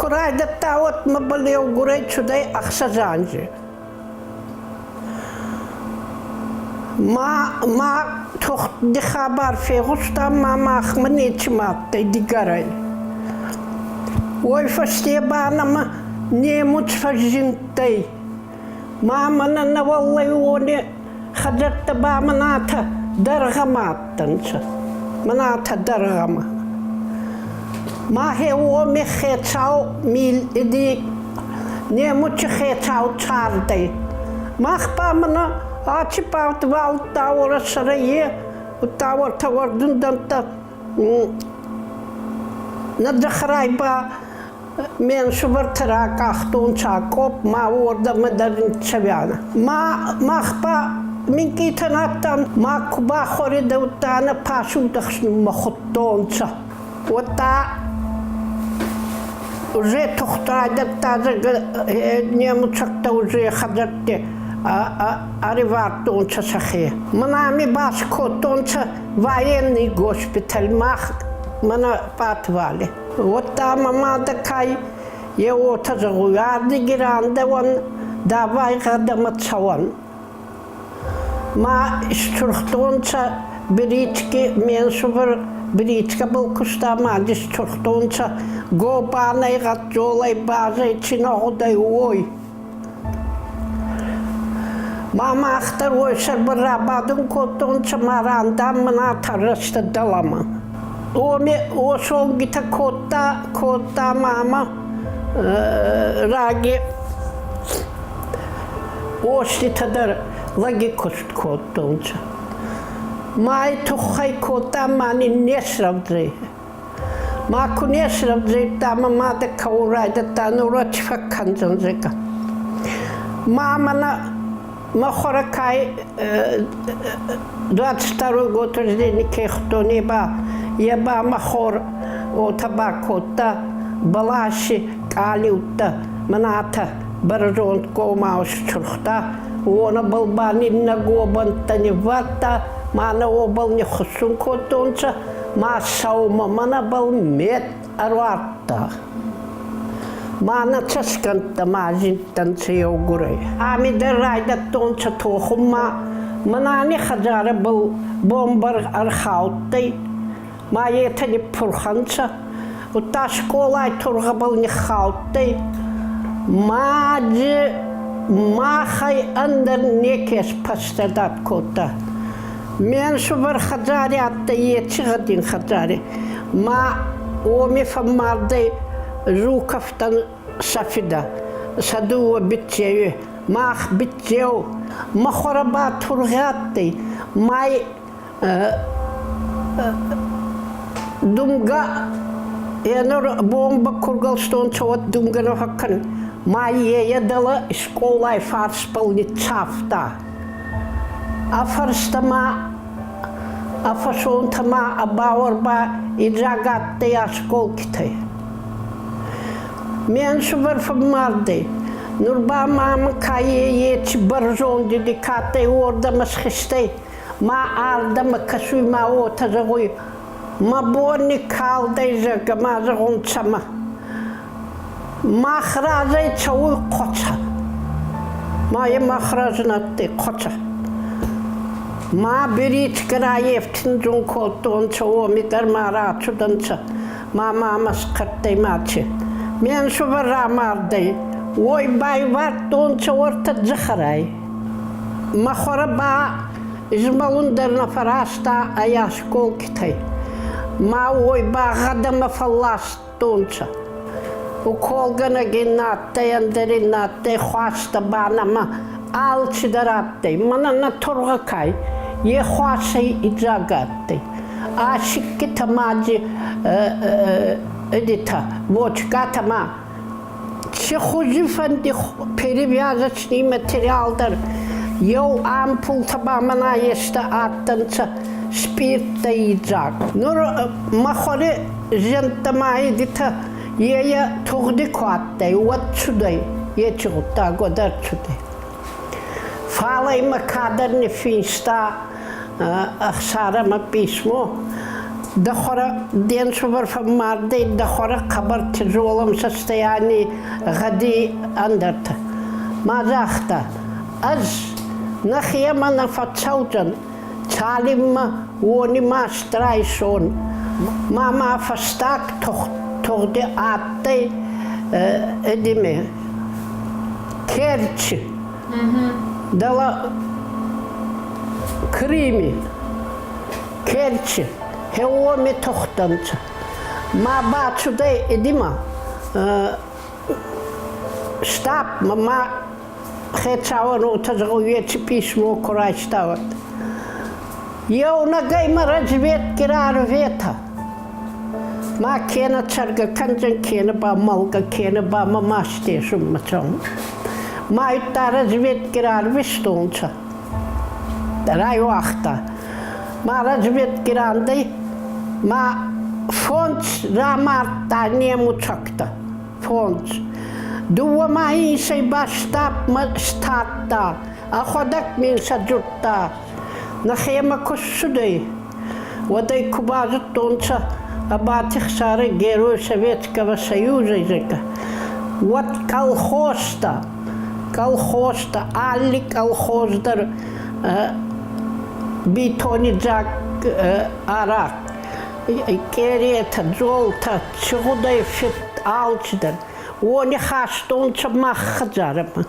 Kurayda tavut mı buluyor kuray çuday aksazancı. Ma çok di haber feyustan ma akmın içim attı digaray. Oy fasteye bana mı ne mutfacintay. Mamana ne vallahi onu hajatta ba manata dargama attınca. Manata dargama. Ma he o mi khetau mil idi ne muç khetau çarday. Mahpa mana açıp val tavır sarayı tavırdan da ne dakhrayba men şubartara qaxtun çakop ma orada madarin çavyana. Mahpa min kitanattan ma kuba khori davtana pasu dakhsnu makhuttonça. Otta уже тухтайда таза немучакта уже хадатте аривартонца сахе. Манами баскотонца военный госпиталь мах мана патвали. Вот там мама такая я вот загуярди гиранда вон давай гадаматсаван. Ма структонца брички менсувер бричка был кустама диструктонца гопанай гатжолай базай чинодай ой. Мама ахтар ойшар барабадын котонца маранда мына тарашта далама. Оме ошон гита котта мама раги ошти тадар лаги кост котонца. Май тухай кота мани несравдрей. Маку несравдрей тама мада каурайда танура чфакканжанжека. Мамана махоракай 22 год рождения кехтонеба еба махор о табакота балаши калиута маната баржон комаус чурхта она балбани нагобанта не вата мана обал не хусун котонца ма саума мана бал мет арватта мана часканта мажин танцео гурай ами дерайда тонца тохума манани хаджара бал бомбар архауттай ма етани пурханца ута школай турга бал не хауттай маджи махай андер некес пастадат кота мен шубар хаджари атта етчигадин хаджари ма оми фаммардай жукафтан сафида садуа битчею мах битчеу махораба тургаттай май думга янор бомба кургалстон чават думгано хаккан Майя дала школай фарспалнит цафта. Афарстама, афашонтама, абауарба и джагатте я школките. Мен шубар фамарде. Нурба мама кае ечи баржон дедикате орда масхисте. Ма арда ма касуй ма ота загуй. Ма борни калдай жага ма загонцама. Махразай чауй қоча. Майя махразнатты қоча. Ма беричкара ефтин жун колтон чауо мидар мара чуданца. Ма мамас қырттай мачы. Мен шубара мардай. Ой бай вартон чауарта джахарай. Махора ба измалундарна фараста ая школ китай. Ма ой ба гадама фаллас тонца. Уколгана генатте андеринатте хваста банама алчидаратте манана тургакай е хвасай иджагатте ашикки тамаджи эдита вочкатама чехужифанди перевязочный материалдар йоу ампул табамана ешта аттанца спиртта иджаг нур махоре жентама эдита Я тугди куаттай, вот чудай, я чугутта годар чудай. Фалай ма кадар не финста ахсара ма письмо, Дохора ден шубар марды, дохора хабар тяжелом состоянии годы андерта. Мазахта. Аз нахема на фацаутан. Цалимма уонима страйсон. Мама фастак тогде атте эдиме. Керчи. Дала Крими. Керчи. Хеоми тохтанца. Ма бачуде эдима. Штаб мама хецавану тазгуечи письмо курайстават. Я унагайма разведки рарвета. Ма кена царга канжан кена ба малга кена ба мамаште суммачон. Ма итта разведки рарвистонца. Рай вахта. Ма разведки рандай. Ма фонд рамарта нему чакта. Фонд. Дуа маи сей бастап статта. Аходак мин саджутта. Нахема косудей. Водай кубазут тонца. Абатих сары герой Советского Союза языка. Вот колхозта. Колхозта. Алли колхоздар. Битонизак арак. Керета, золта, чудай фит алчдар. Они хастонца махаджарама.